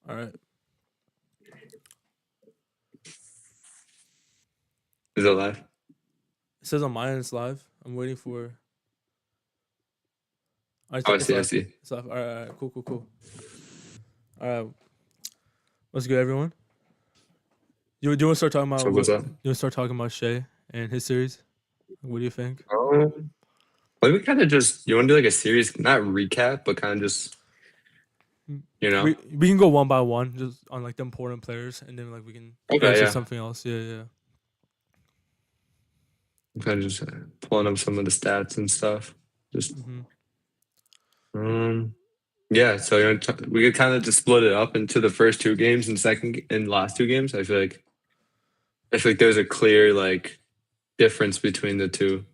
All right. Is it live? It says on my end it's live. I'm waiting for. Oh, I It's see. I live. see. It's live. All right. All right. Cool. Cool. Cool. All right. What's good, everyone? Do you want to start talking about So what? what's up? You want to start talking about Shai and his series? What do you think? Like we kind of just you want to do like a series, not recap, but kind of just Mm, you know. we can go one by one, just on like the important players, and then like we can get Okay, into yeah. something else. Yeah. Yeah. Kind of just pulling up some of the stats and stuff. Just Mm-hmm. um, yeah. So we could kind of just split it up into the first two games and second and last two games. I feel like there's a clear like difference between the two.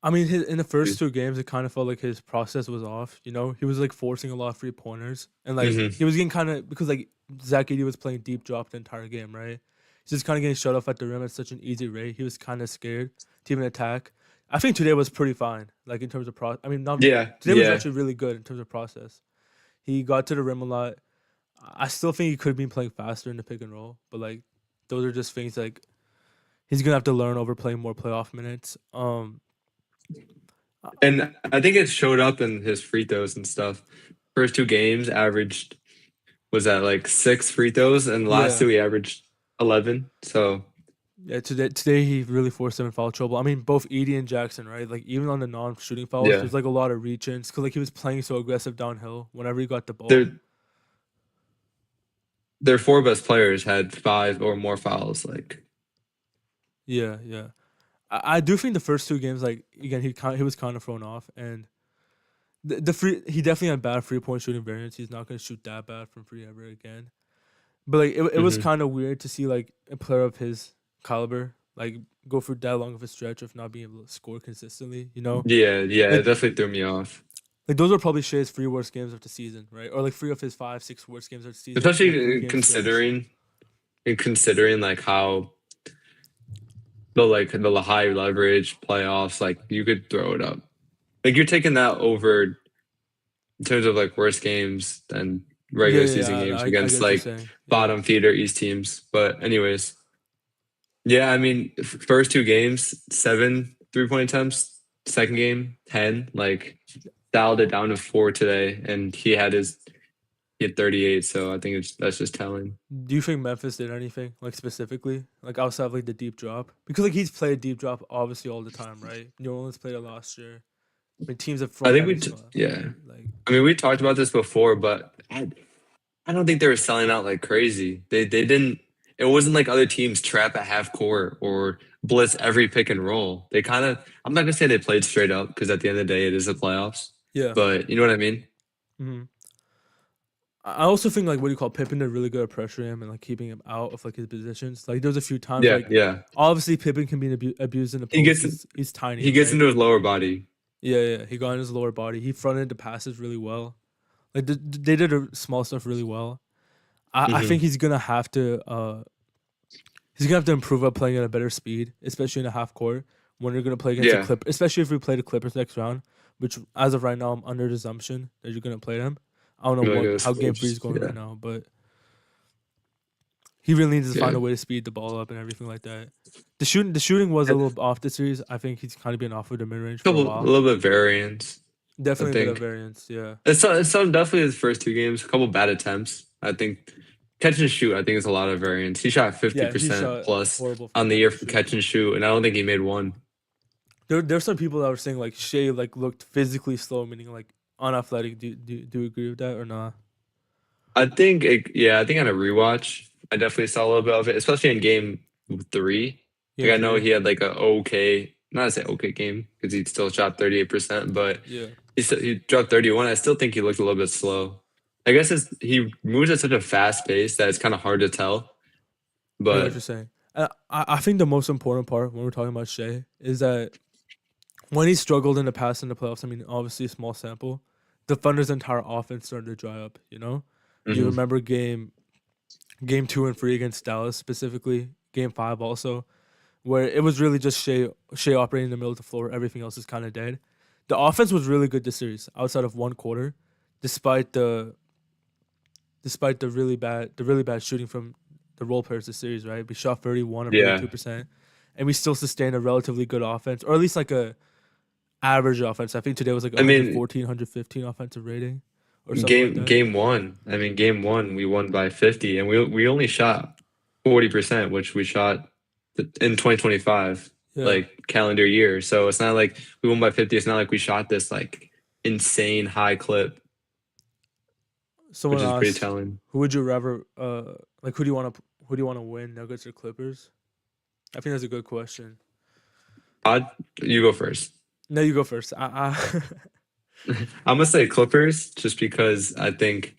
I mean, in the first two games, it kind of felt like his process was off. You know, he was like forcing a lot of free pointers, and like he Mm-hmm. was getting kind of because like Zach Edey was playing deep drop the entire game, right? He's just kind of getting shut off at the rim at such an easy rate. He was kind of scared to even attack. I think today was pretty fine, like in terms of I mean, not Yeah, today was yeah. actually really good in terms of process. He got to the rim a lot. I still think he could have been playing faster in the pick and roll, but like those are just things like he's gonna have to learn over playing more playoff minutes. Uh, And I think it showed up in his free throws and stuff. First two games averaged was at like 6 free throws, and the last yeah. two he averaged 11. So Yeah, today he really forced them in foul trouble. I mean, both Edie and Jackson, right? Like even on the non-shooting fouls, yeah, there's like a lot of reach-ins because like he was playing so aggressive downhill whenever he got the ball. their their four best players had 5 or more fouls. Like Yeah, yeah. I do think the first two games, like again, he was kind of thrown off, and the free he definitely had bad 3-point shooting variance. He's not gonna shoot that bad from free ever again. But like it was hmm kind of weird to see like a player of his caliber like go for that long of a stretch of not being able to score consistently. You know, yeah, it like definitely threw me off. like those are probably Shay's three worst games of the season, right? Or like three of his 5, 6 worst games of the season in a three Especially game stretch. considering like how the high leverage playoffs, like you could throw it up. Like you're taking that over in terms of like worst games than Yeah, regular yeah, season yeah, games I get against what you're like saying. Yeah, bottom feeder East teams. But anyways, yeah, I mean, first two games, 7 3-point attempts. Second game, 10. Like dialed it down to 4 today, and he had 38. So I think that's just telling. do you think Memphis did anything like specifically, like outside of like the deep drop? Because like he's played deep drop obviously all the time, right? New Orleans played it last year. I mean, teams have I thrown think everything off. yeah. Like, I mean, we talked about this before, but I don't think they were selling out like crazy. They didn't. It wasn't like other teams trap at half court or blitz every pick and roll. They kind of. I'm not gonna say they played straight up because at the end of the day, it is the playoffs. yeah. But you know what I mean? hmm I also think like what do you call Pippen did really good at pressuring him and like keeping him out of like his positions. Like there's a few times Yeah, like yeah. obviously Pippen can be abused in the He post. gets He's tiny, he gets right? into his lower body. Yeah, yeah. He got in his lower body. He fronted the passes really well. Like they did the small stuff really well. I think hmm he's gonna have to improve at playing at a better speed, especially in a half court when you're gonna play against the Yeah. Clip. Especially if we play the Clippers next round, which as of right now I'm under the assumption that you're gonna play them. I don't know You're like those how game three is flips. going right Yeah. now, but he really needs to find Yeah. a way to speed the ball up and everything like that. The shooting was a little off this series. I think he's kind of been off with the mid range for a A while. little bit variance. I Definitely a bit of think variance. Yeah. it's some definitely his first two games. A couple bad attempts. I think catch and shoot. I think it's a lot of variance. He shot fifty Yeah, he percent shot plus horrible from on the catch year and for shoot. catch and shoot, and I don't think he made one. There's some people that were saying like Shea like looked physically slow, meaning like unathletic. Do you agree with that or not? Yeah, I think on a rewatch, I definitely saw a little bit of it, especially in game three. Like Game I know three. he had like a okay, not to say okay game because he still shot 38%, but Yeah, he dropped 31. I still think he looked a little bit slow. I guess he moves at such a fast pace that it's kind of hard to tell. I get what you're But saying. I think the most important part when we're talking about Shea is that when he struggled in the past in the playoffs, I mean, obviously small sample, the Thunder's entire offense started to dry up. You know, you mhm. remember game 2 and 3 against Dallas specifically, game 5 also, where it was really just Shea operating in the middle of the floor. Everything else is kind of dead. The offense was really good this series outside of one quarter, despite despite the really bad shooting from the role players this series, right? We shot 31 or Yeah. 32%, and we still sustained a relatively good offense, or at least like a average offense. I think today was like I mean, 114, 115 offensive rating, or something like game that. game one. I mean, game one we won by 50, and we only shot 40%, which we shot in 2025, Yeah. like calendar year. So it's not like we won by 50. It's not like we shot this like insane high clip, which Someone is pretty asked, telling. who would you rather like who do you want to win, Nuggets or Clippers? I think that's a good question. Odd, you go first. No, you go first. I'm gonna say Clippers just because I think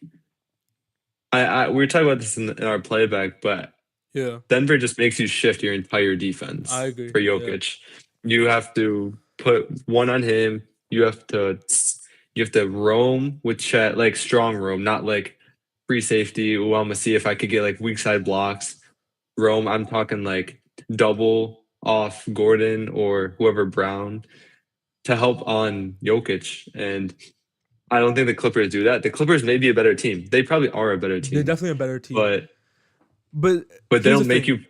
I we were talking about this in our playback, but Yeah, Denver just makes you shift your entire I defense agree. for Yeah. Jokic. You have to put one on him. You have to roam with Chet, like strong roam, not like free safety. Well, I'm gonna see if I could get like weak side blocks. Roam, I'm talking like double off Gordon or whoever Brown to help on Jokic. And I don't think the Clippers do that. The Clippers may be a better team. They probably are a better They're team, definitely a better team. but But but they here's the don't make thing. you.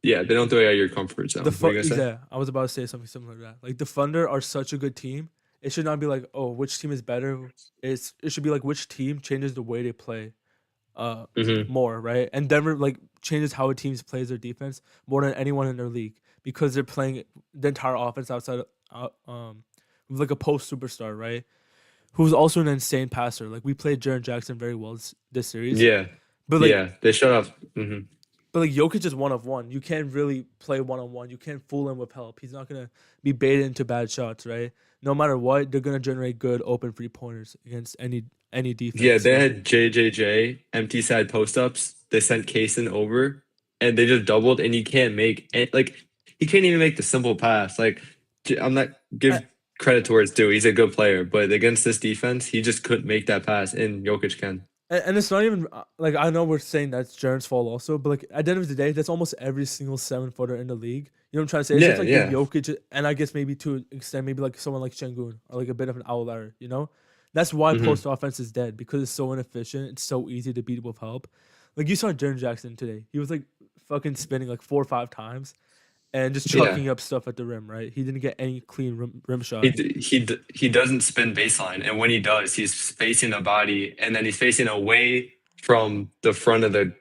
Yeah, they don't throw you out of your comfort The zone. What are fu- you gonna say? yeah, I was about to say something similar to that. Like the Thunder are such a good team. It should not be like, oh, which team is better. It should be like which team changes the way they play uh Hmm. more, right? And Denver like changes how a team plays their defense more than anyone in their league because they're playing the entire offense outside of with like a post superstar, right? Who's also an insane passer. Like we played Jaren Jackson very well this series. Yeah, But like yeah, they shut off. Hmm. But like Jokic is one of one. You can't really play one on one. You can't fool him with help. He's not gonna be baited into bad shots, right? No matter what, they're gonna generate good open 3 pointers against any Yeah, defense. they So had JJJ empty side post ups. They sent Kaysen over, and they just doubled. And you can't make like he can't even make the simple pass. Like I'm not I, give credit to where it's due. He's a good player, but against this defense, he just couldn't make that pass. And Jokic can. and it's not even like I know we're saying that's Jaren's fault also, but like at the end of the day, that's almost every single 7 footer in the league. You know what I'm trying to say? It's just Yeah, like the yeah. Jokic, and I guess maybe to an extent, maybe like someone like Şengün or like a bit of an outlier. You know, that's why Hmm. post offense is dead because it's so inefficient. It's so easy to beat with help. Like you saw Jaren Jackson today, he was like fucking spinning like 4 or 5 times and just Yeah. chucking up stuff at the rim. Right? He didn't get any clean rim He shot. he doesn't spin baseline, and when he does, he's facing the body, and then he's facing away from the front of the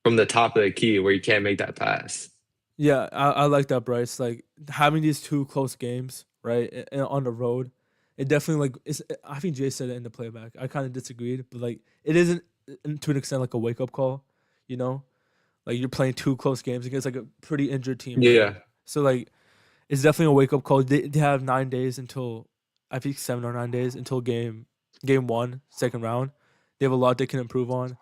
from the top of the key where you can't make that pass. Yeah, I like that, Bryce. Like having these two close games, right, on the road, it definitely like it's. I think Jay said it in the playback. I kind of disagreed, but like it isn't to an extent like a wake up call, you know. Like you're playing two close games against like a pretty injured team, right? Yeah, So like it's definitely a wake up call. They have 9 days until I think 7 or 9 days until game one, second round. They have a lot they can improve on.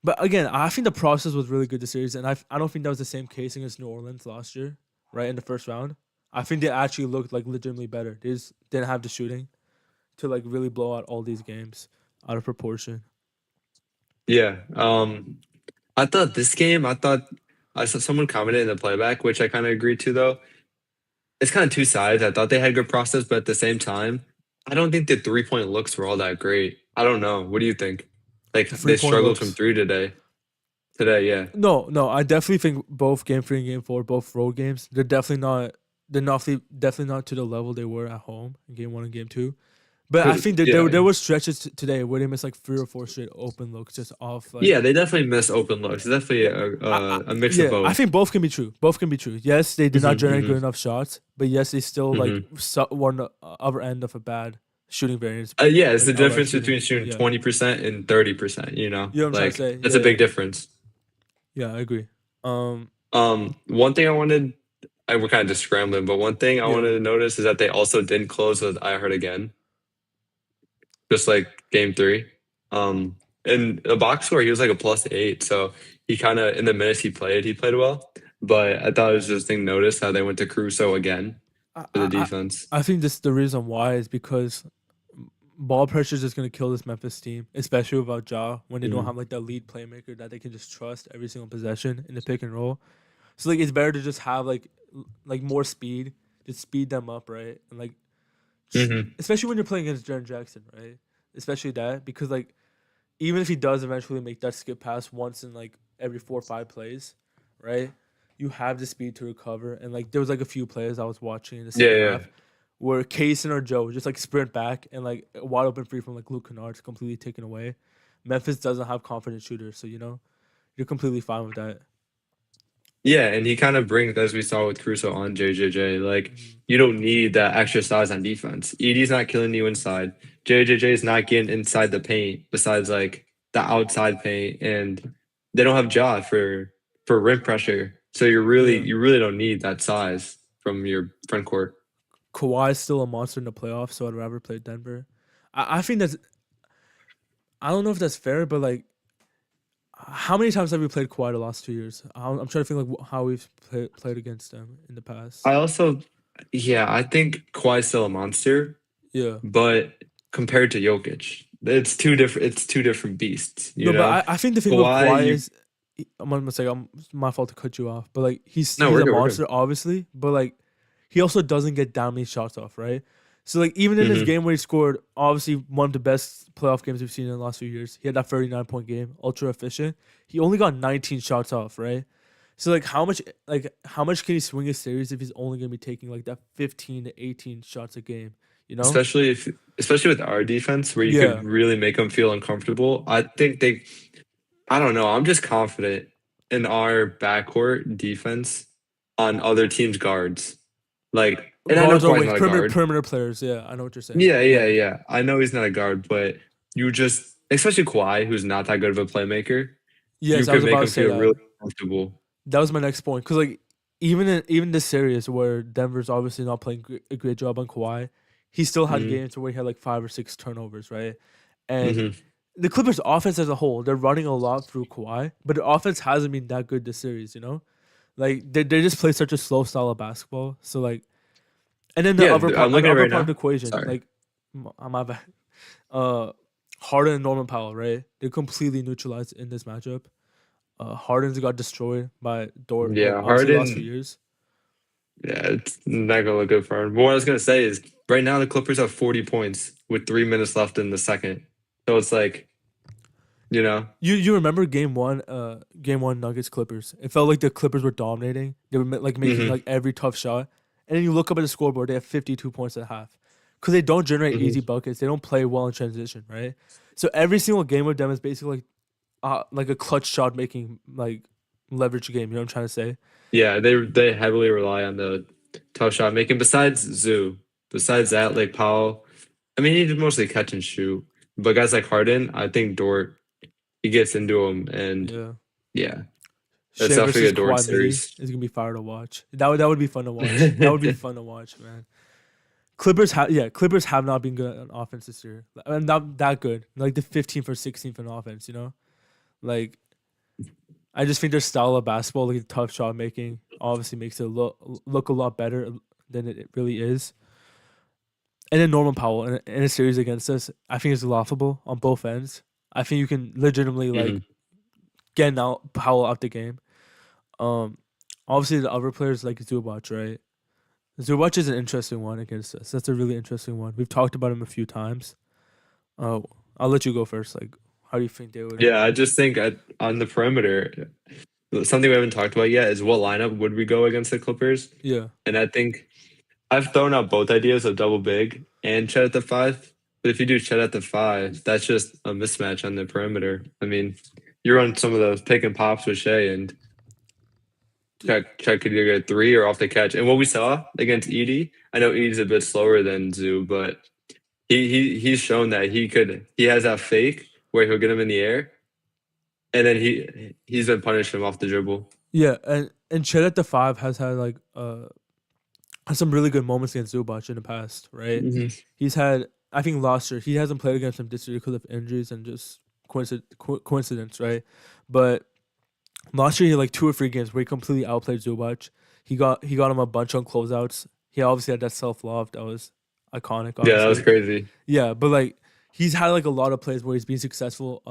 But again, I think the process was really good this series, and I don't think that was the same case against New Orleans last year, right in the first round. I think they actually looked like legitimately better. They just didn't have the shooting to like really blow out all these games out of proportion. yeah. I thought this game. I thought I saw someone commented in the playback, which I kind of agreed to though. It's kind of two sides. I thought they had good process, but at the same time, I don't think the 3 point looks were all that great. I don't know. What do you think? Like The they 3 point struggled from looks. three today. Today, yeah. No, no, I definitely think both game three and game four, both road games, they're definitely not. Definitely not to the level they were at home in game one and game two. But I think that Yeah, there were stretches today where they missed like 3 or 4 straight open looks just off like yeah. They definitely miss open looks. It's definitely yeah. a mix of Yeah, I both. think both can be true. Both can be true. Yes, they did not Hmm. generate Hmm. good enough shots, but yes, they still like Hmm. were on the other end of a bad shooting variance, Yeah, it's like the outright difference shooting. between shooting Yeah, 20% and 30%, you know? you know what I'm trying to Like say. that's a Yeah, big yeah, difference. yeah. I agree. Um, One thing we're kind of just scrambling, but one thing I yeah. wanted to notice is that they also didn't close with I Heard Again, just like game three. In the box score, he was like a +8. So he kind of, in the minutes he played well. But I thought it was just a thing to notice how they went to Crusoe again I, for the I, I defense. I think this the reason why is because ball pressure is just gonna kill this Memphis team, especially without Ja when they don't Mhm. have like that lead playmaker that they can just trust every single possession in the pick and roll. So like it's better to just have like more speed, just speed them up, right? And like Mhm. especially when you're playing against Jaren Jackson, right? Especially that because like even if he does eventually make that skip pass once in like every 4 or 5 plays, right? You have the speed to recover, and like there was like a few plays I was watching in the Yeah, second yeah. half where Kaysen or Joe just like sprint back and like a wide open free from like Luke Kennard's completely taken away. Memphis doesn't have confident shooters, so you're completely fine with that. Yeah, and he kind of brings, as we saw with Crusoe on JJJ, like Hmm. you don't need that extra size on defense. Edie's not killing you inside. JJJ is not getting inside the paint besides like the outside paint, and they don't have Ja for rim pressure. So Yeah, you really don't need that size from your front court. Kawhi's still a monster in the playoffs, so I'd rather play Denver. I think that's I don't know if that's fair, but like how many times have we played Kawhi the last 2 years? I'm trying to think like how we've played against them in the past. I also, yeah, I think Kawhi's still a monster, Yeah. but compared to Jokic, it's two different. It's two different beasts. You No, but know, I think the thing with Kawhi, Kawhi you is I'm gonna say it's my fault to cut you off, but like no, he's we're a good, we're good. monster, obviously, but like he also doesn't get down many shots off, right? So like even in this Hmm. game where he scored obviously one of the best playoff games we've seen in the last few years, he had that 39-point game, ultra efficient. He only got 19 shots off, right? So how much can he swing a series if he's only gonna be taking like that 15 to 18 shots a game, you know? Especially with our defense, where you could Yeah. really make them feel uncomfortable. I think they. I don't know. I'm just confident in our backcourt defense on other teams' guards. Like, and I know Guards or Kawhi's wings, not a perimeter guard. perimeter players, yeah, I know what you're saying. Yeah, yeah, Yeah. yeah. I know he's not a guard, but you just, especially Kawhi, who's not that good of a playmaker, you Yes, I could was make about to him say feel that. really comfortable. That was my next point because like even this series where Denver's obviously not playing a great job on Kawhi, he still had Hmm. games where he had like 5 or 6 turnovers, right? And Hmm. the Clippers' offense as a whole, they're running a lot through Kawhi, but the offense hasn't been that good this series, you know? Like they just play such a slow style of basketball. So like, and then Yeah, I'm the looking at it other right part of the now. equation, Sorry. like, my bad. Uh, Harden and Norman Powell, right? They're completely neutralized in this matchup. Harden's got destroyed by Dort, like Yeah, obviously the last few Harden. years. Yeah, it's not gonna look good for him. But what I was gonna say is, right now the Clippers have 40 points with 3 minutes left in the second. So it's like, you know, You remember game one Nuggets Clippers? It felt like the Clippers were dominating. They were like making hmm like every tough shot, and then you look up at the scoreboard. They have 52 points at half because they don't generate easy hmm buckets. They don't play well in transition, right? So every single game with them is basically like a clutch shot making like leverage game. You know what I'm trying to say? yeah, they heavily rely on the tough shot making. Besides Zoo, besides that, like Powell, I mean, he did mostly catch and shoot. But guys like Harden, I think Dort, he gets into him, and Yeah. yeah, that's Shea definitely versus a Dort Kawhi Midi series. is gonna be fire to watch. That would be fun to watch. That would be fun to watch, man. Clippers have not been good on offense this year. Not that good. Like the 15th or 16th in offense, you know? Like I just think their style of basketball, like tough shot making, obviously makes it look a lot better than it really is. And then Norman Powell in a series against us, I think is laughable on both ends. I think you can legitimately like Hmm. get out Powell out the game. Um, Obviously the other players like Zubac, right? Zubac is an interesting one against us. That's a really interesting one. We've talked about him a few times. I'll let you go first. Like, how do you think they would? Yeah, I just think on the perimeter, something we haven't talked about yet is what lineup would we go against the Clippers? Yeah, And I think I've thrown out both ideas of double big and Chet at the five. But if you do Chet at the five, that's just a mismatch on the perimeter. I mean, you run some of those pick and pops with Shea, and Chet could either get three or off the catch. And what we saw against Edie, I know Edie's a bit slower than Zoo, but he's shown that he has that fake where he'll get him in the air, and then he's been punishing him off the dribble. yeah, and Chet at the five has had like had some really good moments against Zubac in the past, right? Hmm. He's had I think last year he hasn't played against him this year because of injuries and just coincidence, right? But last year he had like 2 or 3 games where he completely outplayed Zubac. He got him a bunch on closeouts. He obviously had that self love that was iconic, Yeah, that was obviously. crazy. Yeah, but like he's had like a lot of plays where he's been successful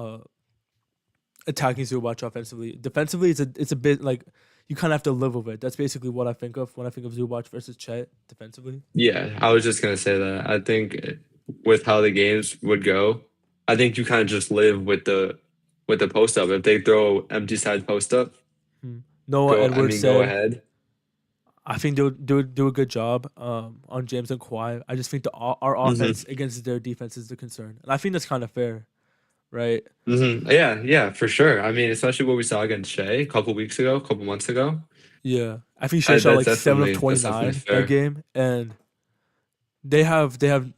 attacking Zubac offensively. Defensively, it's a bit like you kind of have to live with it. That's basically what I think of when I think of Zubac versus Chet defensively. Yeah, I was just gonna say that. I think with how the games would go, I think you kind of just live with the post up. If they throw empty side post up, Hmm. Noah go. I Edwards mean, go said, ahead. I think they would do a good job on James and Kawhi. I just think our Hmm. offense against their defense is the concern, and I think that's kind of fair, right? Hmm. Yeah, yeah, for sure. I mean, especially what we saw against Shea a couple weeks ago, a couple months ago. Yeah, I think Shai shot like seven of twenty That's definitely nine that fair. game, and they have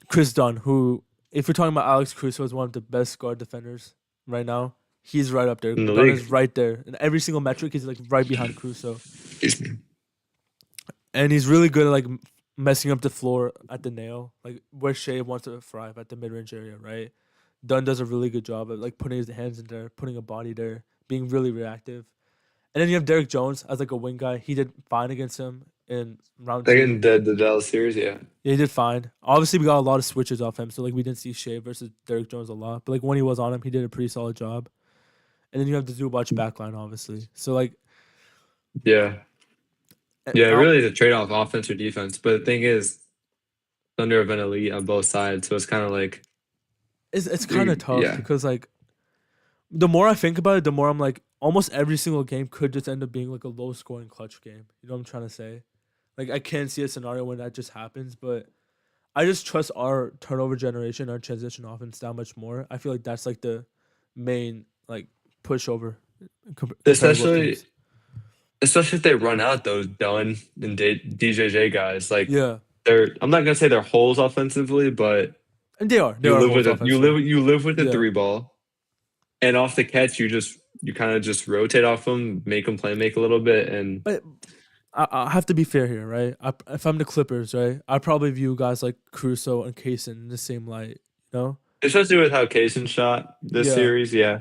Chris Dunn, who, if we're talking about Alex Caruso, is one of the best guard defenders right now. He's right up there. In the Dunn is league. right there, in every single metric he's like right behind Caruso, Excuse me. and he's really good at like messing up the floor at the nail, like where Shea wants to thrive at the mid range area, right? Dunn does a really good job at like putting his hands in there, putting a body there, being really reactive. And then you have Derek Jones as like a wing guy. He did fine against him in round two. Again, the Dallas series, yeah. Yeah, he did fine. Obviously, we got a lot of switches off him, so like we didn't see Shea versus Derek Jones a lot. But like when he was on him, he did a pretty solid job. And then you have the Zubac backline, obviously. So like, Yeah. and Yeah, really the trade-off offense or defense. But the thing is, Thunder have been elite on both sides, so it's kind of like, it's kind of tough yeah, because like the more I think about it, the more I'm like almost every single game could just end up being like a low scoring clutch game. You know what I'm trying to say? Like I can't see a scenario when that just happens, but I just trust our turnover generation, our transition offense that much more. I feel like that's like the main like pushover compared to both especially teams. especially if they run out those Dunn and DJJ guys. Like Yeah, they're, I'm not gonna say they're holes offensively, but and they are holes offensively. you live with the Yeah, three ball, and off the catch you kind of just rotate off them, make them play make a little bit, and but I have to be fair here, right? If I'm the Clippers, right, I probably view guys like Caruso and Kaysen in the same light. You know? especially with how Kaysen shot this Yeah, series, yeah,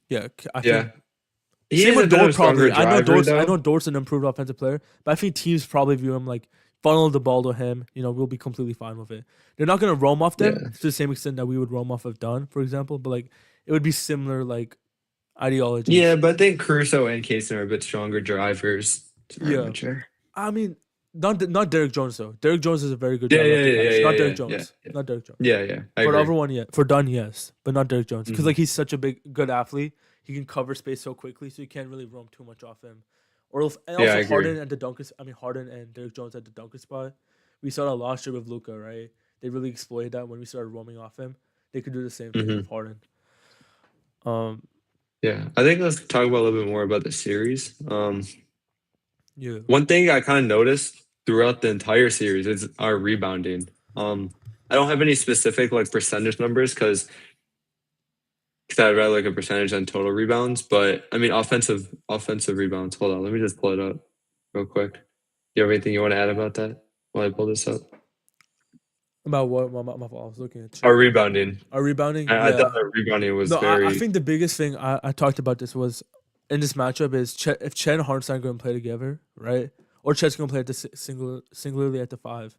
yeah. I yeah. think He same is a with bit of Dort a stronger probably. driver I know though. Dort's an improved offensive player, but I think teams probably view him like funnel the ball to him. You know, we'll be completely fine with it. They're not gonna roam off them Yeah. to the same extent that we would roam off of Dunn, for example. But like it would be similar like Yeah, ideologies. but I think Caruso and Kaysen are a bit stronger drivers. Sorry, I'm Yeah, not sure. I mean, not Derek Jones though. Derek Jones is a very good Yeah, driver yeah, off the yeah, yeah, catch. Not yeah, Derek yeah, Jones. yeah, Not Derek Jones. yeah, yeah. I For the agree. other one, yeah. For Dunn, yes, but not Derek Jones because Hmm. like he's such a big good athlete. He can cover space so quickly, so you can't really roam too much off him. And Yeah, I also agree. Harden at the dunker. I mean Harden and Derek Jones at the dunker spot. We saw that last year with Luca, right? They really exploited that when we started roaming off him. They could do the same thing with Hmm. Harden. Um, Yeah, I think let's talk about a little bit more about the series. yeah, One thing I kind of noticed throughout the entire series is our rebounding. I don't have any specific like percentage numbers because I'd rather like a percentage on total rebounds, but I mean offensive rebounds. Hold on, let me just pull it up real quick. Do you have anything you want to add about that while I pull this up? about what my fault. I was looking at Our chat. rebounding. Our rebounding, I thought yeah. our rebounding was No, I very think the biggest thing I talked about this was in this matchup is if Chet and Hartenstein going to play together, right? Or Chet's going to play at the singularly at the five.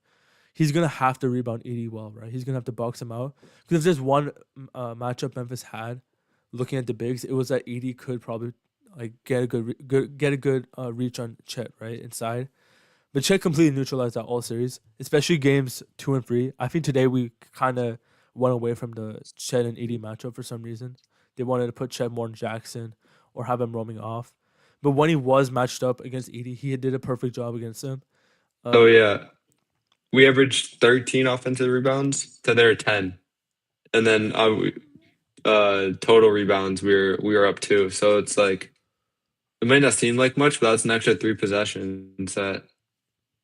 He's going to have to rebound ED well, right? He's going to have to box him out. Because if there's one matchup Memphis had, looking at the bigs, it was that ED could probably like get a good reach on Chet right inside. But Chet completely neutralized that all series, especially games 2 and 3. I think today we kind of went away from the Chet and ED matchup for some reason. They wanted to put Chet more in Jackson or have him roaming off. But when he was matched up against Edie, he did a perfect job against him. Oh Uh, yeah. We averaged 13 offensive rebounds to their 10. And then total rebounds we were up 2. So it's like it might not seem like much, but that's an extra 3 possessions that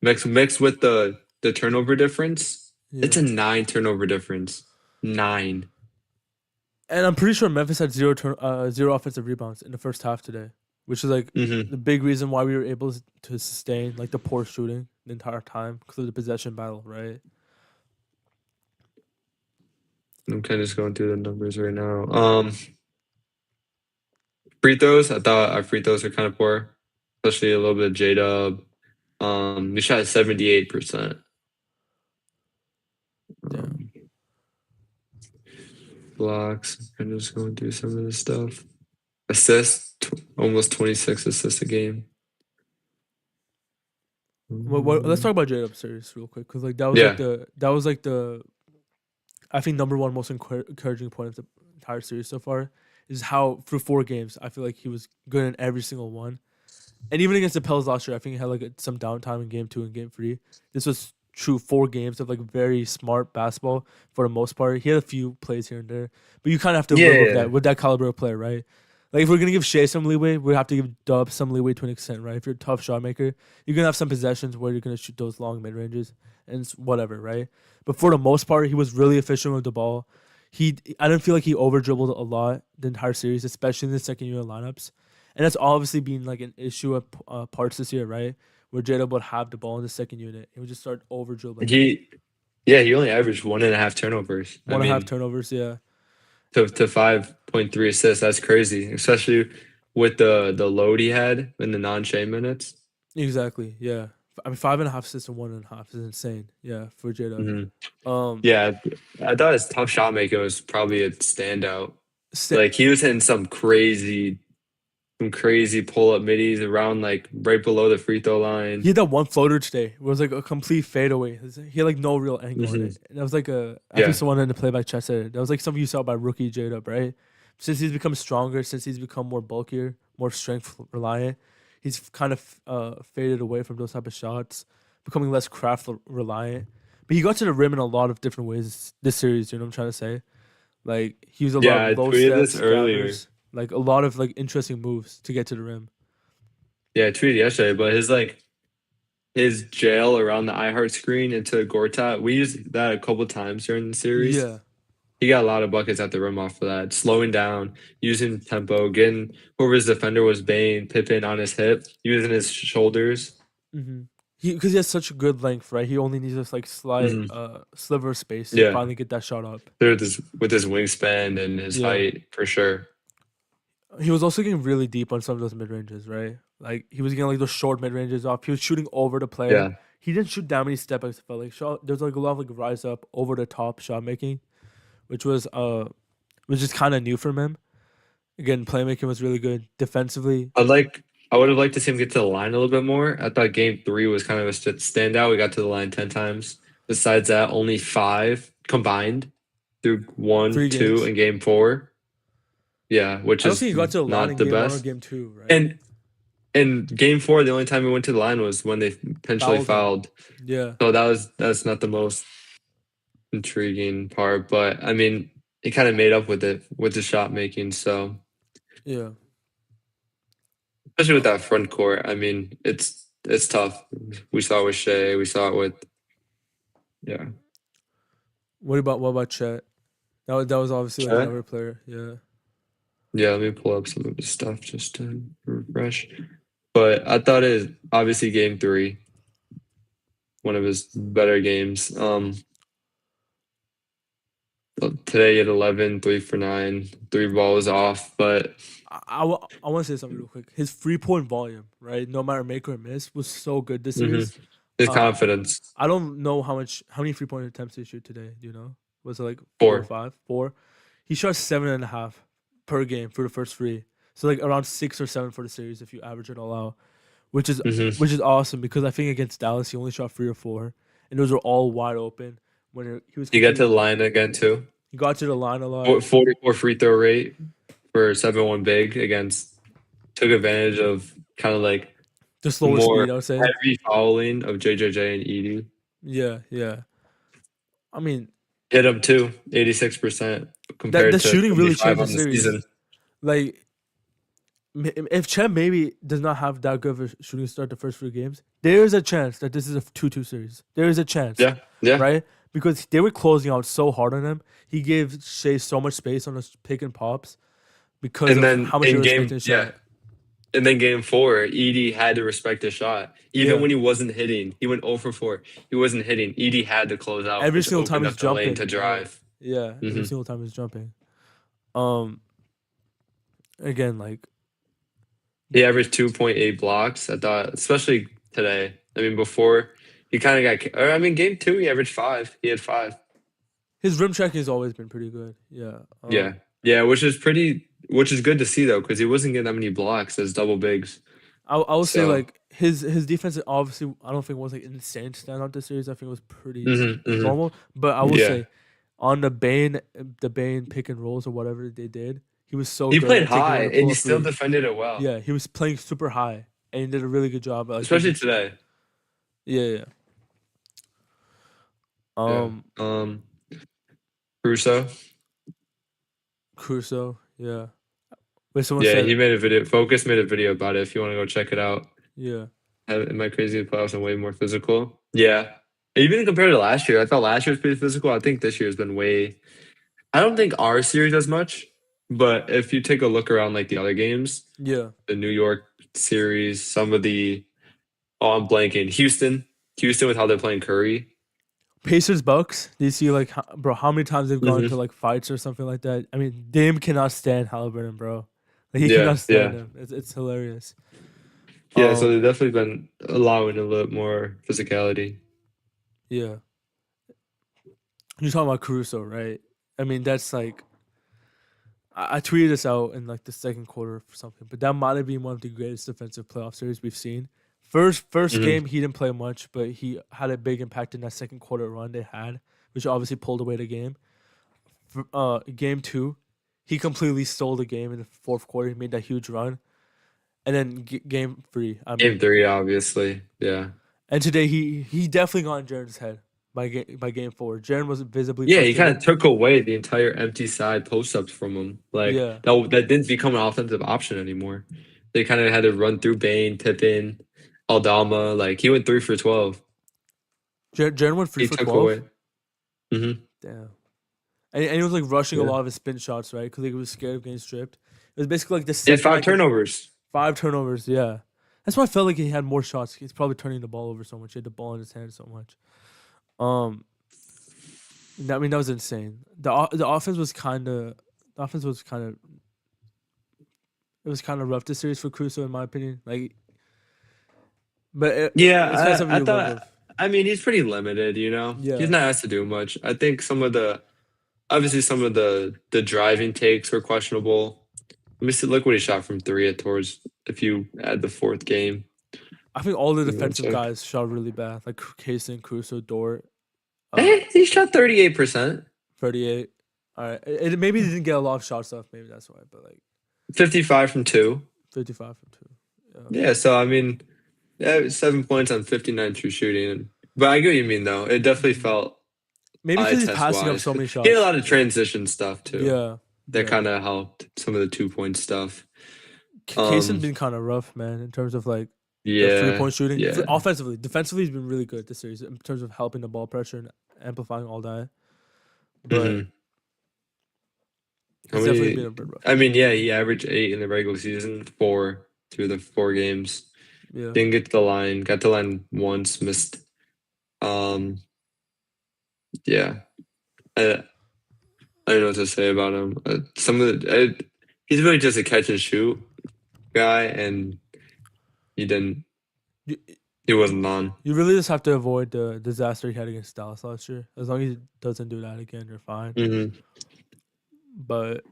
mixed with the turnover difference. It's yeah. a 9 turnover difference. 9. And I'm pretty sure Memphis had zero offensive rebounds in the first half today, which is like Hmm. the big reason why we were able to sustain like the poor shooting the entire time because of the possession battle, right? I'm kind of just going through the numbers right now. Free throws, I thought our free throws were kind of poor, especially a little bit of J-Dub. We shot 78%. Damn. Um, blocks, kind of just going through some of this stuff. Assists, almost 26 assists a game. Let's talk Mm. about J Up series real quick because like Yeah. that was like the I think number one most encouraging point of the entire series so far is how for 4 games I feel like he was good in every single one. And even against the Pels last year, I think he had like some downtime in game 2 and game 3. This was true 4 games of like very smart basketball for the most part. He had a few plays here and there, but you kind of have to Yeah, live with yeah. that caliber of player, right? Like if we're gonna give Shai some leeway, we have to give Dub some leeway to an extent, right? If you're a tough shot maker, you're gonna have some possessions where you're gonna shoot those long mid ranges and whatever, right? But for the most part, he was really efficient with the ball. I didn't feel like he over dribbled a lot the entire series, especially in the second unit lineups, and that's obviously been like an issue at parts this year, right? Where Jada would have the ball in the second unit, he would just start over dribbling it. He yeah, he only averaged 1.5 turnovers. I 1.5 mean, turnovers, yeah, to 5.3 assists, that's crazy, especially with the load he had in the non-Shea minutes. exactly, yeah. I mean, 5.5 assists and 1.5 is insane, yeah, for Jada. Mhm. Um, Yeah, I thought his tough shot making was probably a standout. sta- Like he was hitting some crazy pull up middies around like right below the free throw he line. had that one floater today. It was like a complete fadeaway. He had like no real angle on Hmm. it. And that was like I think Yeah, someone in the play by Chess said it. That was like something you saw by rookie Jada, right? Since he's become stronger, since he's become more bulkier, more strength reliant, he's kind of faded away from those type of shots, becoming less craft reliant. But he got to the rim in a lot of different ways this series. You know what I'm trying to say? Like he used a lot yeah. of I low tweeted this steps, earlier. gathers, like a lot of like interesting moves to get to the rim. Yeah, I tweeted yesterday, but his jail around the iHeart screen into Gortat, we used that a couple times during the series. Yeah. He got a lot of buckets at the rim off of that, slowing down, using tempo, getting whoever his defender was, Bane, Pippen on his hip, using his shoulders. Mm-hmm. Because he has such good length, right? He only needs this like slight Hmm. sliver of space to Yeah, finally get that shot up. with his wingspan and his Yeah. height for sure. He was also getting really deep on some of those mid ranges, right? Like he was getting like those short mid ranges off. He was shooting over the player. Yeah, He didn't shoot that many step backs. Felt like shot. There's like a lot of like rise up over the top shot making, which is kind of new from him. Again, playmaking was really good defensively. I would have liked to see him get to the line a little bit more. I thought game three was kind of a standout. We got to the line 10 times. Besides that, only five combined through one, Three two, games. and game four. Yeah, which I don't is think he got to the line in not the game 1 or best. game 2, right? And in game four, the only time we went to the line was when they potentially Fouled him. fouled. Yeah. So that's not the most intriguing part, but I mean, he kind of made up with it with the shot making. So Yeah. especially with Uh, that front court, I mean, it's tough. We saw it with Shea. We saw it with yeah. what about Chet? That was obviously like Shea? another player. Yeah. Yeah, let me pull up some of the stuff just to refresh. But I thought it obviously game three, one of his better games. Today he had 11, 3 for 9, 3 balls off, but I want to say something real quick. His 3-point volume, right? No matter make or miss, was so good this mhm, series. his Uh, confidence I don't know how many 3-point attempts he shoot today. Do you know? Was it like 4 or 4. 5? 4. He shot 7.5 per game for the first three. So like around 6 or 7 for the series if you average it all out, which is Hmm. which is awesome because I think against Dallas he only shot 3 or 4, and those were all wide open when he was He got to the completely line open. again too. He got to the line a lot. 44 free throw rate for 7-1 big against took advantage of kind of like The the slower more speed, I would say. heavy fouling of JJJ and Edie. Yeah, yeah. I mean, Hit him too, 86% that compared the to shooting really 75 changed the on the series. season. Like if Chet maybe does not have that good of a shooting start the first few games, there is a chance that this is a 2-2 series. There is a chance, Yeah, yeah. right? Because they were closing out so hard on him. He gave Shea so much space on his pick and pops because And of then how much they in were respecting game, his yeah, shot. and then game four, Edie had to respect his shot. Even Yeah. when he wasn't hitting, he went 0 for 4. He wasn't hitting. Edie had to close out, Every which single time opened he's up the lane to jumping, right? drive. Yeah, every Hmm. single time he's jumping. Um again, like He averaged 2.8 blocks. I thought, especially today. I mean, before he kind of got, or I mean, game two, he averaged 5. He had 5. his rim checking has always been pretty good. Yeah. Yeah. Yeah, which is good to see though, because he wasn't getting that many blocks as double bigs. I would say So, like his defense obviously I don't think it was like insane standout this series. I think it was pretty hmm, hmm. normal. But I will Yeah. say on the Bane pick and rolls or whatever they did. He was so He good played at taking high away the and pull he up still three. defended it well, Yeah, he was playing super high and he did a really good job. Like especially making today. yeah, yeah. Yeah. Um, Crusoe. Crusoe, yeah. Wait, someone Yeah, said he made a video. Focus made a video about it. If you want to go check it out. yeah. Am I crazy? The playoffs are way more physical. Yeah. Even compared to last year, I thought last year was pretty physical. I think this year has been way. I don't think our series as much, but if you take a look around like the other games, Yeah. the New York series, some of the I'm blanking. Houston with how they're playing Curry. Pacers Bucks. Do you see like bro how many times they've gone into Hmm. like fights or something like that? I mean, Dame cannot stand Halliburton, bro. Like he Yeah, cannot stand yeah, him. It's hilarious. yeah. So Um, they've definitely been allowing a little more physicality. yeah. You're talking about Caruso, right? I mean, that's like I tweeted this out in like the second quarter or something, but that might have been one of the greatest defensive playoff series we've seen. First Hmm. game he didn't play much, but he had a big impact in that second quarter run they had, which obviously pulled away the game. Game two, he completely stole the game in the fourth quarter. He made that huge run, and then game three. I Game mean, three, obviously. Yeah. and today he definitely got in Jaren's head by game four. Jaren was visibly Yeah, he kind frustrated. of took away the entire empty side post ups from him. Like Yeah, that didn't become an offensive option anymore. They kind of had to run through Bane, Pippen, Aldama. Like he went 3 for 12. Jaren went three He for took 12. away. Hmm. Damn. And he was like rushing a Yeah. lot of his spin shots, right? Because he was scared of getting stripped. It was basically like the He had second five I can turnovers. five turnovers. Yeah, that's why I felt like he had more shots. He's probably turning the ball over so much. He had the ball in his hand so much. Um, I mean that was insane. The offense was the offense was kind of it was kind of rough this series for Crusoe in my opinion. Like, but it's kind of Yeah, something I you live thought. with. I mean, he's pretty limited. He's Yeah, not asked to do much. I think obviously some of the driving takes were questionable. Let me see. Look what he shot from three at towards. If you add the fourth game, I think all the give me one defensive sec. guys shot really bad. Like Kaysen, Crusoe, Dort, uh, He shot 38%, 38. All right, maybe he didn't get a lot of shots off. Maybe that's why. But like 55 from two. 55 from two. Yeah. Yeah, so I mean, yeah, 7 points on 59 true shooting. But I get what you mean, though. It definitely Mhm. felt Maybe eye because he's test passing up wise. so many He had a shots. lot of Yeah. transition stuff too. Yeah. That Yeah. kind of helped some of the 2 point stuff. Kaysen's Um, been kind of rough, man, in terms of like the three yeah, point shooting. yeah. Offensively, defensively, he's been really good this series in terms of helping the ball pressure and amplifying all that. But Hmm. How it's definitely many? been a bit rough I this mean, year. yeah, he averaged 8 in the regular season, four through the 4 games. Yeah. Didn't get to the line. Got to the line once. Missed. Um, yeah. I, I don't know what to say about him. Some of he's really just a catch and shoot guy, and he didn't. You, He wasn't on. you really just have to avoid the disaster he had against Dallas last year. As long as he doesn't do that again, you're fine. Hmm. But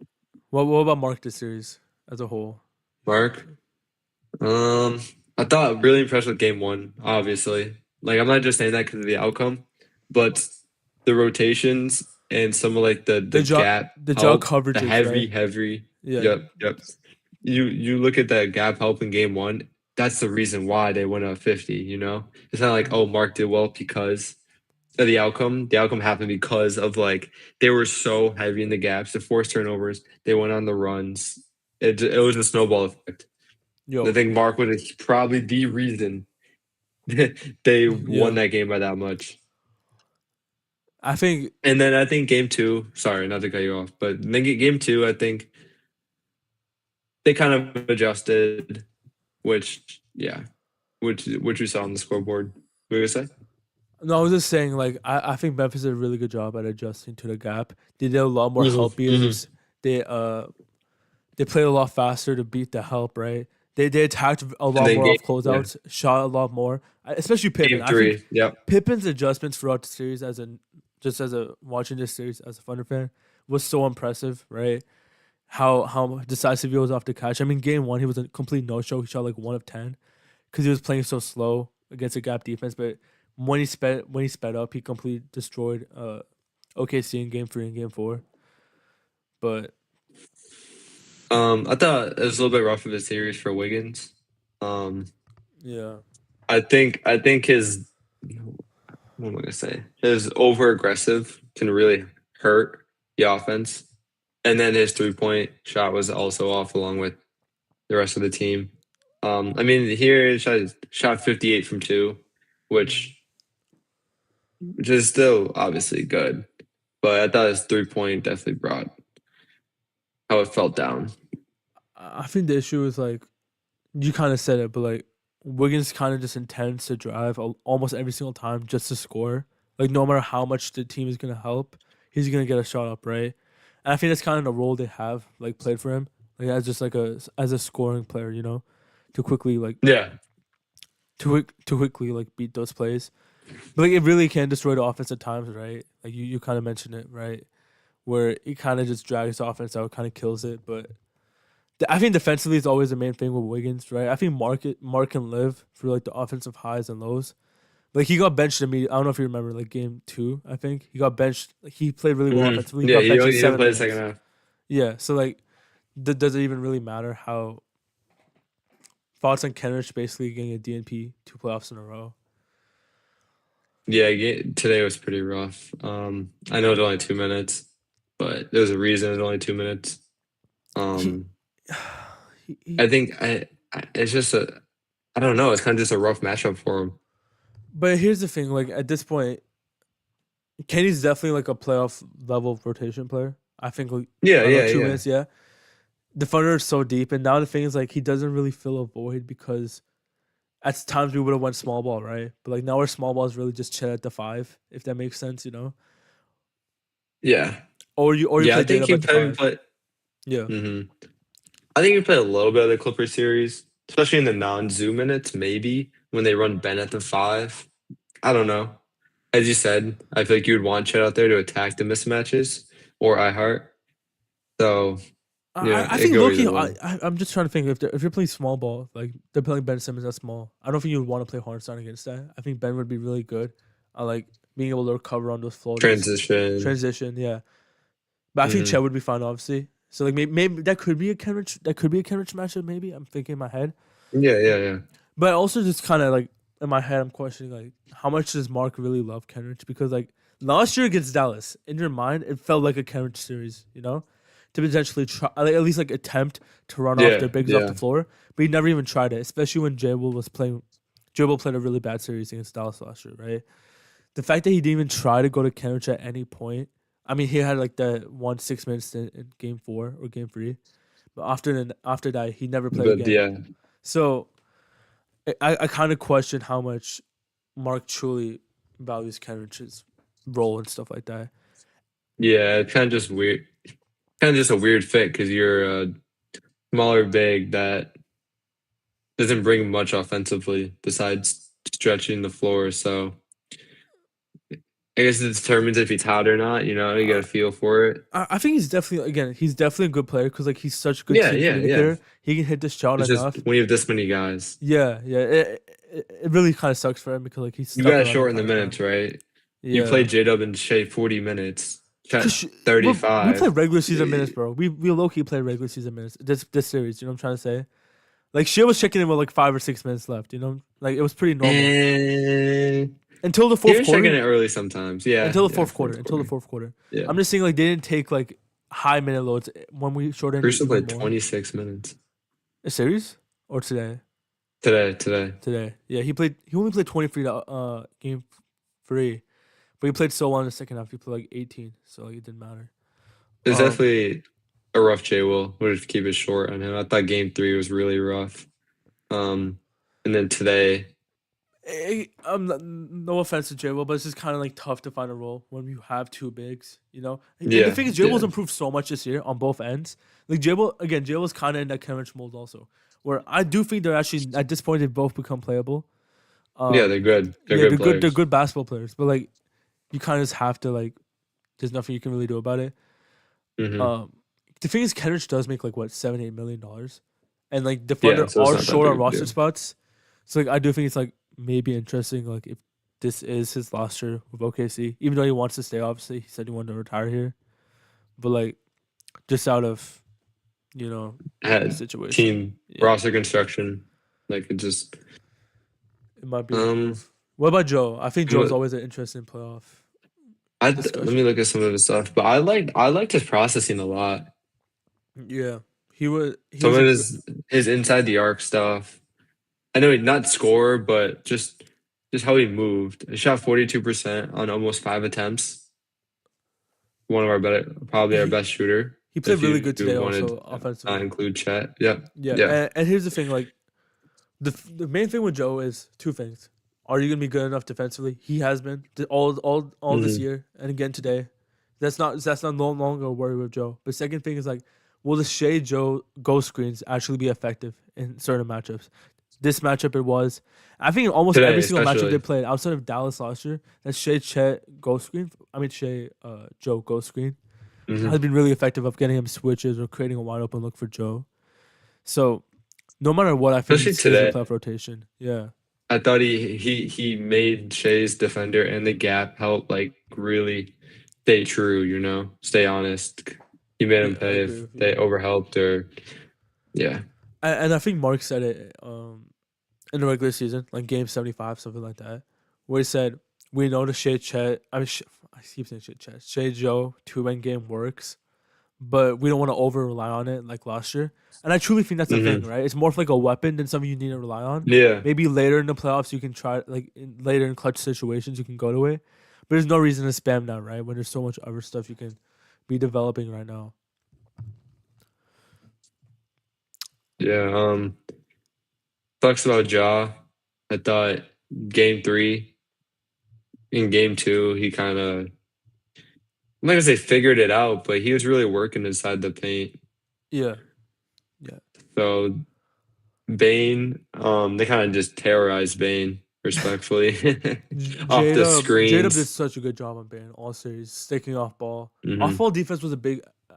what about Mark this series as a whole? Mark. Um, I thought really impressed with game one. Obviously, like I'm not just saying that because of the outcome, but the rotations and some of like the gap The jog help, the coverages, right? heavy. Yeah. Yep, yep. You look at that gap help in game one. That's the reason why they went up 50. It's not like, oh, Mhm. Mark did well because of the outcome. The outcome happened because of like they were so heavy in the gaps, the forced turnovers. They went on the runs. It was a snowball effect. I Yo, think Mark was probably the reason they won yeah. that game by that much. I think And then I think game two, sorry, not to cut you off, but then game two, I think they kind of adjusted, which yeah, which we saw on the scoreboard. What were you gonna say? no, I was just saying like I think Memphis did a really good job at adjusting to the gap. They did a lot more Hmm. help Hmm. beaters. They played a lot faster to beat the help, right? They attacked a And lot then more off yeah, closeouts, shot a lot more, especially Pippen. game I think three, yep. Pippen's adjustments throughout the series, just as a watching this series as a Thunder fan, was so impressive, right? How decisive he was off the catch. I mean, game one he was a complete no show. He shot like 1 of 10 because he was playing so slow against a gap defense. But when he sped up, he completely destroyed OKC in game 3 and game 4. But I thought it was a little bit rough of a series for Wiggins. Um, yeah, I think his what am I gonna say? His over aggressive can really hurt the offense, and then his 3-point shot was also off along with the rest of the team. I mean, here he shot 58 from two, mm. which is still obviously good, but I thought his 3-point definitely brought how it felt down. I think the issue is like you kind of said it, but like Wiggins kind of just intends to drive almost every single time just to score. Like no matter how much the team is gonna help, he's gonna get a shot up, right? And I think that's kind of the role they have like played for him, like as just like a scoring player, to quickly like Yeah, to quickly like beat those plays. But like it really can destroy the offense at times, right? Like you kind of mentioned it, right? Where it kind of just drags the offense out, kind of kills it, but I think defensively is always the main thing with Wiggins, right? I think Mark can live through like the offensive highs and lows. Like he got benched immediately. I don't know if you remember, like game 2, I think he got benched. Like, he played really well offensively. He yeah. got benched in He didn't seven play the second minutes. half. Yeah, so like, does it even really matter how thoughts on Kenrich basically getting a DNP 2 playoffs in a row? Yeah, today was pretty rough. I know it's only 2 minutes, but there's a reason it's only 2 minutes. He, Um, he I think it's just I don't know. It's kind of just a rough matchup for him. but here's the thing, like at this point, Kenny's definitely like a playoff level rotation player. I think like Yeah, I don't know yeah, 2 minutes, yeah. yeah. The Thunder is so deep, and now the thing is like he doesn't really fill a void because at times we would have went small ball, right? But like now our small ball is really just chill at the 5, if that makes sense. Yeah. Or you Yeah, I play J think Dub he at the probably 5. play. Yeah. hmm I think he played a little bit of the Clipper series, especially in the non-Zoo minutes, maybe when they run Ben at the 5. I don't know. As you said, I feel like you would want Chet out there to attack the mismatches or iHeart. So yeah, I it think go Loki. either way. I'm just trying to think if you're playing small ball, like they're playing Ben Simmons that's small. I don't think you would want to play Hartenstein against that. I think Ben would be really good. I like being able to recover on those floaters, Transition. transition. Yeah, but I think hmm Chet would be fine, obviously. So like maybe that could be a Kenrich. That could be a Kenrich matchup. Maybe I'm thinking in my head, Yeah, yeah, yeah. but also just kind of like in my head, I'm questioning like how much does Mark really love Kenrich? Because like last year against Dallas, in your mind, it felt like a Kenrich series. To potentially try, like, at least like attempt to run off their Yeah, bigs off the yeah. floor, but he never even tried it. Especially when J Will was playing. J Will played a really bad series against Dallas last year, right? The fact that he didn't even try to go to Kenrich at any point. I mean, he had like the 1 6 minute stint in game 4 or game 3, but after that, he never played But again. yeah, So I kind of question how much Mark truly values Kenrich's role and stuff like that. yeah, it's kind of just weird. Kind of just a weird fit because you're a smaller big that doesn't bring much offensively besides stretching the floor. So I guess it determines if he's hot or not. You got Uh, to feel for it. I think he's definitely a good player because like he's such a good Yeah, team yeah, yeah. communicator. He can hit the shot It's just enough. when you have this many guys, Yeah, yeah. It really kind of sucks for him because like he's you stuck got to around the shorten the entire minutes, time. right? You play Yeah, J Dub and Shea 40 minutes, Chet cause we play 35. regular season minutes, bro. We low key play regular season minutes. This series, you know what I'm trying to say? Like she was checking in with like 5 or 6 minutes left. Like it was pretty normal And until the he fourth was checking quarter. it early sometimes. Yeah, Until the yeah, fourth quarter. fourth Until the quarter. fourth quarter. Yeah. I'm just saying like they didn't take like high minute loads when we shortened it Crusoe even played more. 26 minutes A series or today? today. Today. Yeah, he played. He only played 23 game 3, but he played so well in the second half. He played like 18, so like, it didn't matter. It's Um, definitely a rough J Will. We'll just keep it short on him. I thought game 3 was really rough. And then today, no offense to J Will, but it's just kind of like tough to find a role when you have two bigs. And the yeah, thing is, J Will's yeah, improved so much this year on both ends. Like J Will again, J Will's kind of in that Kenrich mold also, where I do think they're actually at this point they've both become playable. yeah. Um, They're good. They're yeah, good they're good. They're players. good basketball players, but like you kind of just have to like. There's nothing you can really do about it. hmm Um, the thing is, Kenrich does make like what $7-8 million, and like the Yeah, Thunder so it's are not that short big on of a roster deal. spots. So like I do think it's like maybe interesting like if this is his last year with OKC. Even though he wants to stay, obviously he said he wanted to retire here, but like just out of you know the Had situation, team yeah, roster construction, like it just it might be a um. move. What about Joe? I think Joe's What always an interesting playoff let me discussion. look at some of his stuff, but I liked his processing a lot. Yeah, he Some was of a great. his inside the arc stuff. I know he not score, but just how he moved. He shot 42% on almost 5 attempts. One of our better, probably our He best shooter. he played If really good you today, wanted also to not offensively. include Chet, yep, Yeah, yeah. and here's the thing, like the main thing with Joe is two things. Are you gonna be good enough defensively? He has been all this Hmm. year and again today. That's not no longer a worry with Joe. But second thing is like, will the Shea Joe ghost screens actually be effective in certain matchups? This matchup it was. I think in almost Today, every single matchup they especially. played outside of Dallas last year, that Shea Chet ghost screen. I mean Shea Joe ghost screen has Hmm. been really effective of getting him switches or creating a wide open look for Joe. So no matter what, I think he Especially stays in today. playoff rotation. Yeah. I thought he made Shay's defender and the gap help like really stay true, stay honest. He made him Yeah, I pay agree if with they you. overhelped or yeah. And I think Mark said it in the regular season, like game 75, something like that, where he said, we know the Shea Chet, I keep saying Shea Chet, Shea Joe two-man game works, but we don't want to over rely on it like last year. And I truly think that's a thing, Hmm. right? It's more of like a weapon than something you need to rely on. Yeah. Maybe later in the playoffs, you can try, like later in clutch situations, you can go to it. But there's no reason to spam that, right? When there's so much other stuff you can be developing right now. Yeah. Talks about Ja. I thought game three, in game two, he kind of, I'm not gonna say figured it out, but he was really working inside the paint. Yeah, yeah. So Bane, they kind of just terrorized Bane, respectfully, off the J Dub did screens. such a good job on Bane all series, sticking off ball. Off Hmm. ball defense was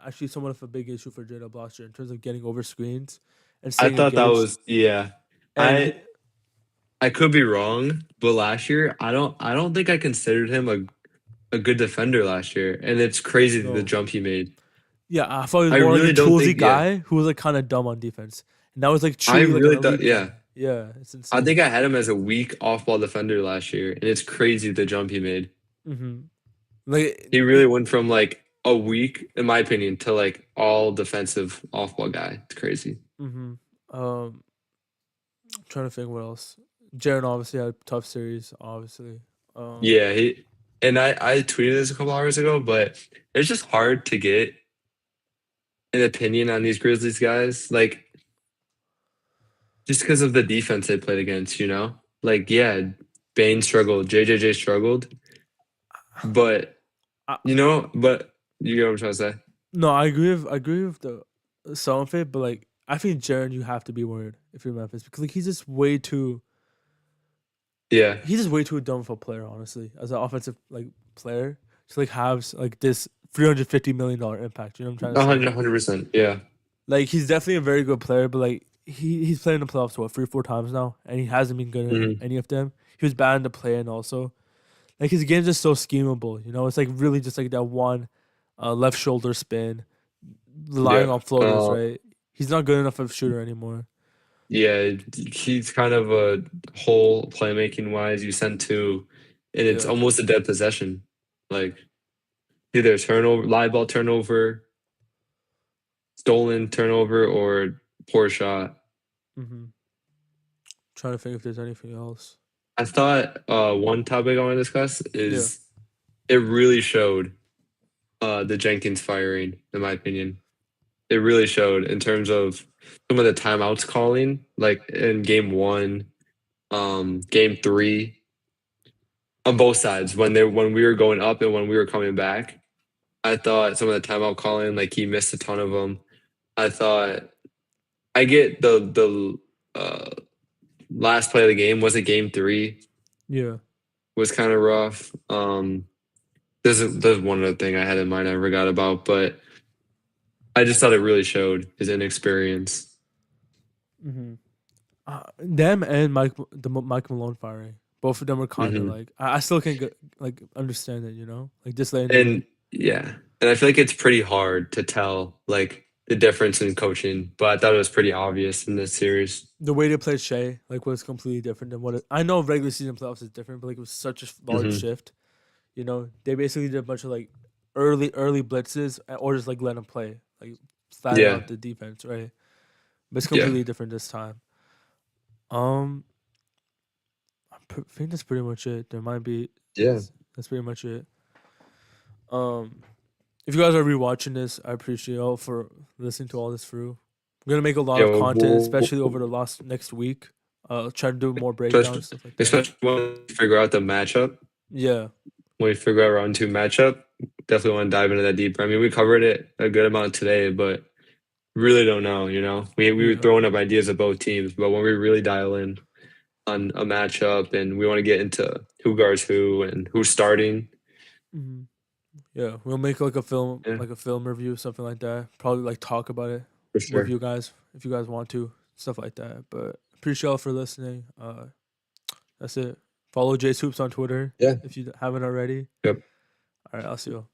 actually somewhat of a big issue for J Dub last year in terms of getting over screens and I staying thought that engaged. was yeah. And I I could be wrong, but last year I don't think I considered him a good defender last year, and it's crazy the no, jump he made. yeah, I thought he was I more like a really don't toolsy think yeah. guy who was like kind of dumb on defense, and that was like I truly like an really thought elite yeah. defender. Yeah, it's I insane. think I had him as a weak off-ball defender last year, and it's crazy the jump he made. hmm Like He really went from like a weak, in my opinion, to like all defensive off-ball guy. It's crazy. hmm um, trying to think what else. Jaren obviously had a tough series, obviously. Um, Yeah, and I tweeted this a couple hours ago, but it's just hard to get an opinion on these Grizzlies guys, like just because of the defense they played against. Like yeah, Bane struggled, JJJ struggled, but I, but you get what I'm trying to say. No, I agree with the some of it, but like I think Jaren, you have to be worried if you're Memphis because like Yeah, he's just way too dumb of a player, honestly, as an offensive like player to like have like this $350 million impact. You know what I'm trying to a say? hundred, 100%. Yeah. Like he's definitely a very good player, but like he's played in the playoffs what 3 4 times now, and he hasn't been good in Hmm. any of them. He was bad in the play in also. Like his game's just so schemable. You know, it's like really just like that one left shoulder spin relying Yeah. on floaters, right? He's not good enough of a shooter anymore. Yeah, he's kind of a whole playmaking wise. You send two, and it's Yeah. almost a dead possession. Like either a turnover, live ball turnover, stolen turnover, or poor shot. Mm-hmm. Trying to think if there's anything else. I thought one topic I want to discuss Yeah. is it really showed the Jenkins firing, in my opinion. It really showed in terms of some of the timeouts calling, like in game one, game three, on both sides when we were going up and when we were coming back. I thought some of the timeout calling, like he missed a ton of them. I thought I get the last play of the game was it game three Yeah. was kind of rough. There's one other thing I had in mind I forgot about, but I just thought it really showed his inexperience. Mm-hmm. Them and Mike Malone firing. Both of them are kind of Hmm. like I still can't get, like understand it. You know, like this late in the And game. yeah, and I feel like it's pretty hard to tell like the difference in coaching, but I thought it was pretty obvious in this series. The way they played Shea like was completely different than what I know. Regular season playoffs is different, but like it was such a large Hmm. shift. You know, they basically did a bunch of like early blitzes or just like let them play, like flatten Yeah, out the defense, right? But it's yeah, completely different this time. Um, I think that's pretty much it. There might be yeah, that's pretty much it. Um, if you guys are rewatching this, I appreciate y'all for listening to all this through. I'm gonna make a lot yeah. of content, especially over the last next week. Try to do more Especially, breakdowns, stuff like that. especially when we figure out the matchup. Yeah, When we figure out round two matchup, definitely want to dive into that deeper. I mean, we covered it a good amount today, but really don't know. We were yeah, throwing up ideas of both teams, but when we really dial in on a matchup and we want to get into who guards who and who's starting, hmm yeah. We'll make yeah, like a film review, something like that. Probably like talk about it for with sure. you guys if you guys want to, stuff like that. But appreciate y'all for listening. That's it. Follow Jase Hoops on Twitter Yeah. if you haven't already. Yep. All right, I'll see you.